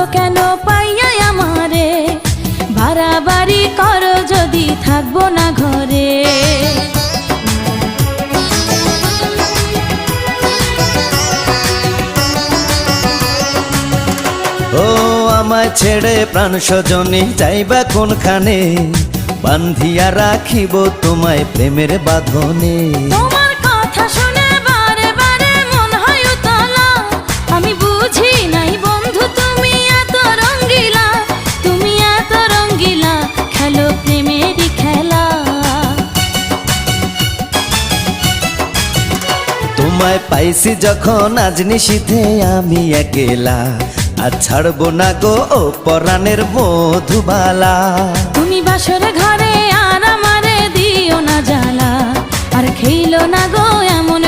গো কেন পাইয়া আমারে, বাড়াবাড়ি করো যদি থাকবো না ঘরে। ও আমায় ছেড়ে প্রাণ স্বজনে যাইবা কোনখানে, বান্ধিয়া রাখিব তোমায় প্রেমের বাঁধনে। তোমার কথা শুনে বারে বারে মন হয় উতলা, আমি বুঝি নাই বন্ধু তুমি এত রঙ্গিলা, তুমি এত রঙ্গিলা, খেলো প্রেমেরই খেলা। তোমায় পাইছি যখন আজ নিশীথে আমি একেলা, আর ছাড়বো না গো ও পরাণের মধুবালা। তুমি বাসর ঘরে আর আমারে দিও না জ্বালা, আর খেইলো না গো এমন